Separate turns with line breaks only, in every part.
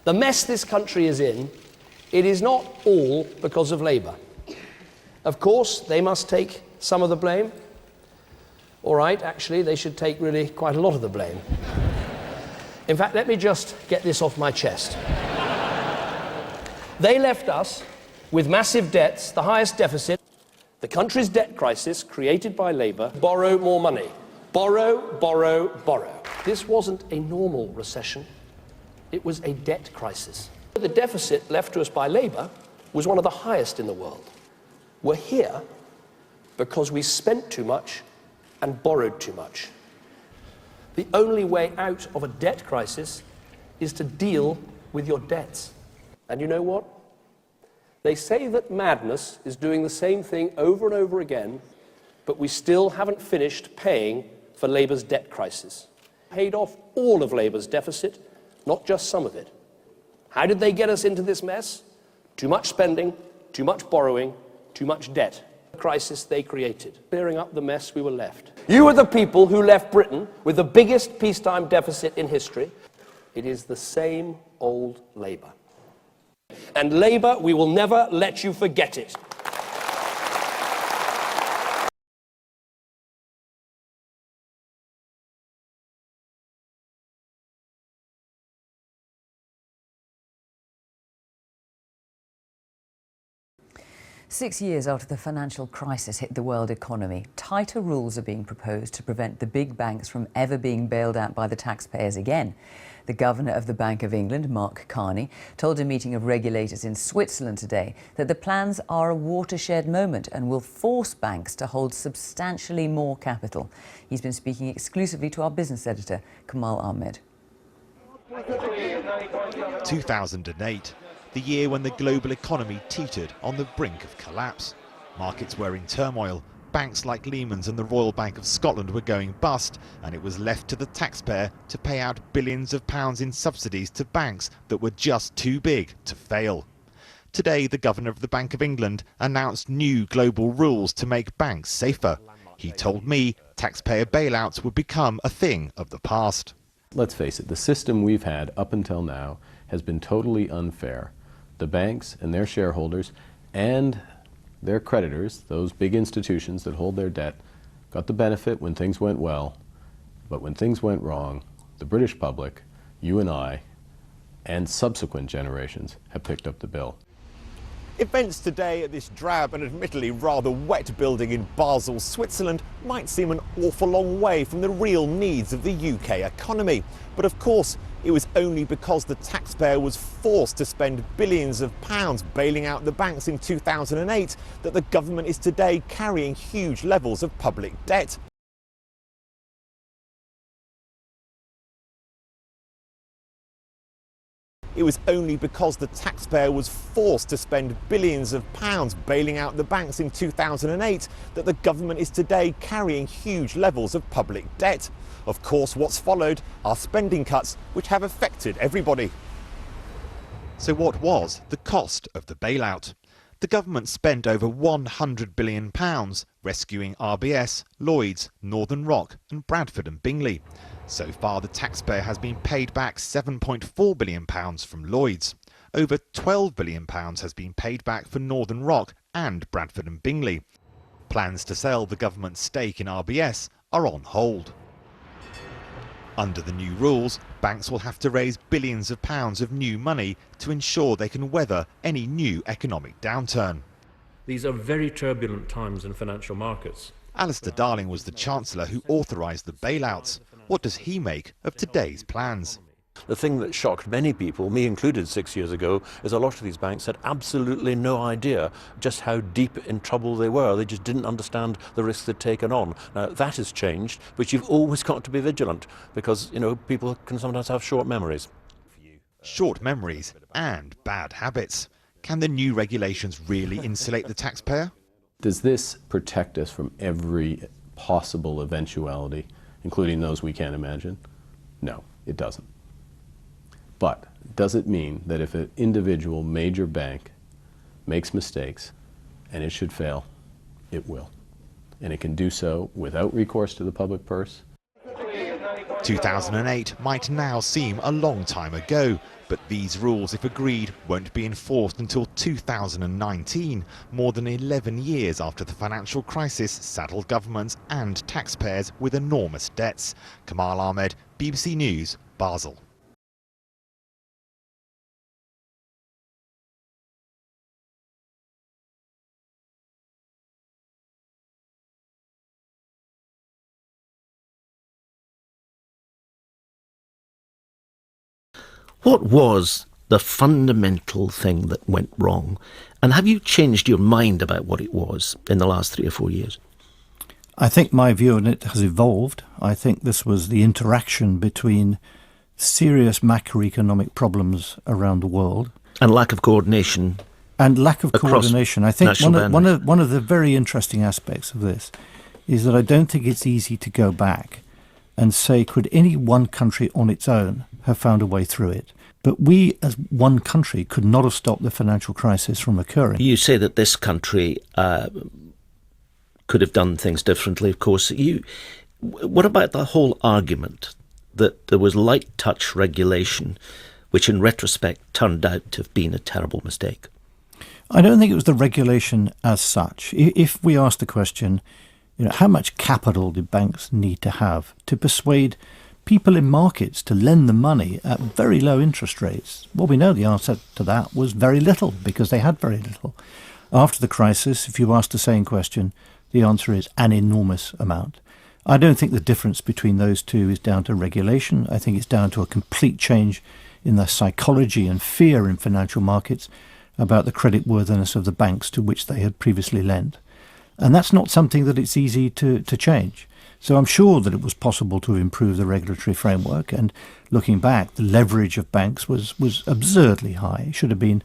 The mess this country is in, it is not all because of Labour. Of course, they must take some of the blame. All right, actually, they should take really quite a lot of the blame. In fact, let me just get this off my chest. They left us with massive debts, the highest deficit, the country's debt crisis created by Labour. Borrow more money. Borrow, borrow, borrow. This wasn't a normal recession. It was a debt crisis. The deficit left to us by Labour was one of the highest in the world. We're here because we spent too much and borrowed too much. The only way out of a debt crisis is to deal with your debts. And you know what? They say that madness is doing the same thing over and over again, but we still haven't finished paying for Labour's debt crisis. Paid off all of Labour's deficit, not just some of it. How did they get us into this mess? Too much spending, too much borrowing, too much debt. The crisis they created, clearing up the mess we were left. You are the people who left Britain with the biggest peacetime deficit in history. It is the same old Labour. And Labour, we will never let you forget it.
Six years after the financial crisis hit the world economy, tighter rules are being proposed to prevent the big banks from ever being bailed out by the taxpayers again. The Governor of the Bank of England, Mark Carney, told a meeting of regulators in Switzerland today that the plans are a watershed moment and will force banks to hold substantially more capital. He's been speaking exclusively to our business editor, Kamal Ahmed.
2008. The year when the global economy teetered on the brink of collapse. Markets were in turmoil, banks like Lehman's and the Royal Bank of Scotland were going bust, and it was left to the taxpayer to pay out billions of pounds in subsidies to banks that were just too big to fail. Today, the Governor of the Bank of England announced new global rules to make banks safer. He told me taxpayer bailouts would become a thing of the past.
Let's face it, the system we've had up until now has been totally unfair. The banks and their shareholders and their creditors, those big institutions that hold their debt, got the benefit when things went well, but when things went wrong, the British public, you and I, and subsequent generations have picked up the bill.
Events today at this drab and admittedly rather wet building in Basel, Switzerland might seem an awful long way from the real needs of the UK economy. But of course, it was only because the taxpayer was forced to spend billions of pounds bailing out the banks in 2008 that the government is today carrying huge levels of public debt. It was only because the taxpayer was forced to spend billions of pounds bailing out the banks in 2008 that the government is today carrying huge levels of public debt. Of course, what's followed are spending cuts which have affected everybody. So what was the cost of the bailout? The government spent over £100 billion rescuing RBS, Lloyds, Northern Rock and Bradford and Bingley. So far, the taxpayer has been paid back £7.4 billion from Lloyds. Over £12 billion has been paid back for Northern Rock and Bradford and Bingley. Plans to sell the government's stake in RBS are on hold. Under the new rules, banks will have to raise billions of pounds of new money to ensure they can weather any new economic downturn.
These are very turbulent times in financial markets.
Alistair Darling was the Chancellor who authorised the bailouts. What does he make of today's plans?
The thing that shocked many people, me included 6 years ago, is a lot of these banks had absolutely no idea just how deep in trouble they were. They just didn't understand the risks they'd taken on. Now that has changed, but you've always got to be vigilant because, you know, people can sometimes have short memories.
Short memories and bad habits. Can the new regulations really insulate the taxpayer?
Does this protect us from every possible eventuality, including those we can't imagine? No, it doesn't. But does it mean that if an individual major bank makes mistakes and it should fail, it will? And it can do so without recourse to the public purse?
2008 might now seem a long time ago, but these rules, if agreed, won't be enforced until 2019, more than 11 years after the financial crisis saddled governments and taxpayers with enormous debts. Kamal Ahmed, BBC News, Basel.
What was the fundamental thing that went wrong? And have you changed your mind about what it was in the last 3 or 4 years?
I think my view on it has evolved. I think this was the interaction between serious macroeconomic problems around the world.
And lack of coordination.
And lack of coordination. I think one of the very interesting aspects of this is that I don't think it's easy to go back and say, could any one country on its own have found a way through it? But we, as one country, could not have stopped the financial crisis from occurring.
You say that this country could have done things differently, of course. What about the whole argument that there was light touch regulation, which in retrospect turned out to have been a terrible mistake?
I don't think it was the regulation as such. If we ask the question, how much capital do banks need to have to persuade people in markets to lend them money at very low interest rates? Well, we know the answer to that was very little, because they had very little. After the crisis, if you ask the same question, the answer is an enormous amount. I don't think the difference between those two is down to regulation. I think it's down to a complete change in the psychology and fear in financial markets about the creditworthiness of the banks to which they had previously lent. And that's not something that it's easy to change. So I'm sure that it was possible to improve the regulatory framework. And looking back, the leverage of banks was absurdly high. It should have been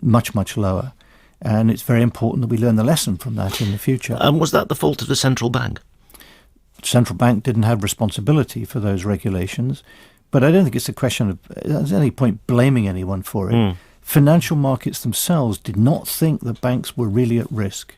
much, much lower. And it's very important that we learn the lesson from that in the future.
And was that the fault of the central bank?
The central bank didn't have responsibility for those regulations. But I don't think it's a question of, there's any point blaming anyone for it. Financial markets themselves did not think that banks were really at risk.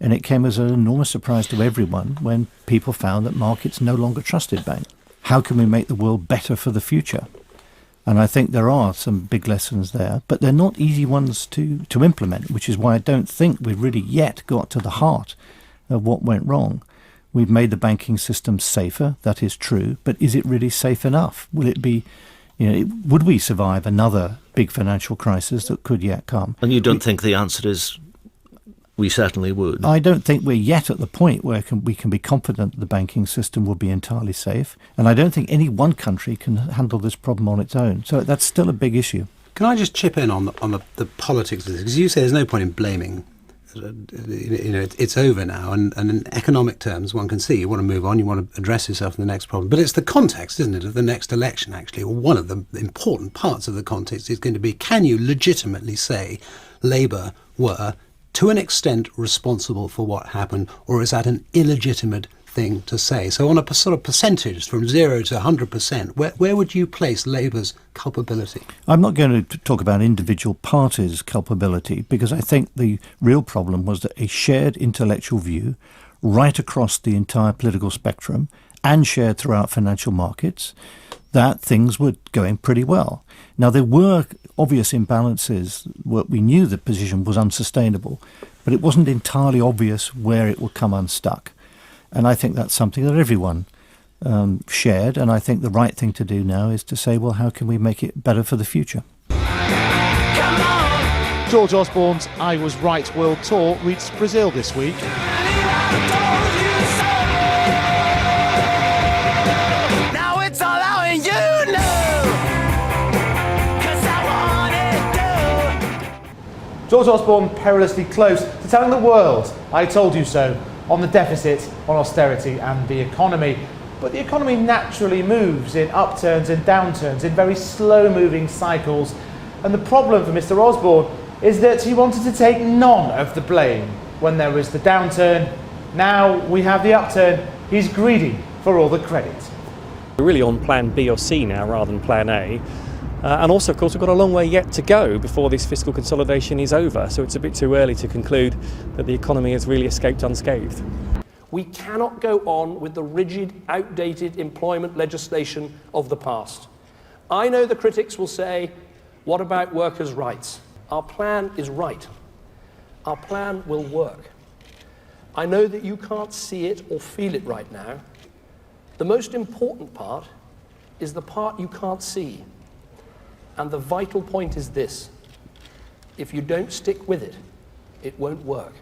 And it came as an enormous surprise to everyone when people found that markets no longer trusted banks. How can we make the world better for the future? And I think there are some big lessons there, but they're not easy ones to implement, which is why I don't think we've really yet got to the heart of what went wrong. We've made the banking system safer, that is true, but is it really safe enough? Will it be, would we survive another big financial crisis that could yet come?
And you don't think the answer is we certainly would?
I don't think we're yet at the point where we can be confident the banking system will be entirely safe. And I don't think any one country can handle this problem on its own. So that's still a big issue.
Can I just chip in on the politics of this? Because you say there's no point in blaming. It's over now. And in economic terms, one can see you want to move on, you want to address yourself in the next problem. But it's the context, isn't it, of the next election, actually. Or one of the important parts of the context is going to be, can you legitimately say Labour were to an extent responsible for what happened, or is that an illegitimate thing to say? So on a sort of percentage from 0 to 100%, where would you place Labour's culpability?
I'm not going to talk about individual parties' culpability, because I think the real problem was that a shared intellectual view right across the entire political spectrum and shared throughout financial markets that things were going pretty well. Now, there were obvious imbalances. We knew the position was unsustainable, but it wasn't entirely obvious where it would come unstuck. And I think that's something that everyone shared. And I think the right thing to do now is to say, well, how can we make it better for the future?
George Osborne's I Was Right World Tour reached Brazil this week.
George Osborne perilously close to telling the world, I told you so, on the deficit, on austerity and the economy. But the economy naturally moves in upturns and downturns, in very slow-moving cycles. And the problem for Mr. Osborne is that he wanted to take none of the blame when there was the downturn. Now we have the upturn. He's greedy for all the credit.
We're really on plan B or C now rather than plan A. And also, of course, we've got a long way yet to go before this fiscal consolidation is over, so it's a bit too early to conclude that the economy has really escaped unscathed.
We cannot go on with the rigid, outdated employment legislation of the past. I know the critics will say, what about workers' rights? Our plan is right. Our plan will work. I know that you can't see it or feel it right now. The most important part is the part you can't see. And the vital point is this: if you don't stick with it, it won't work.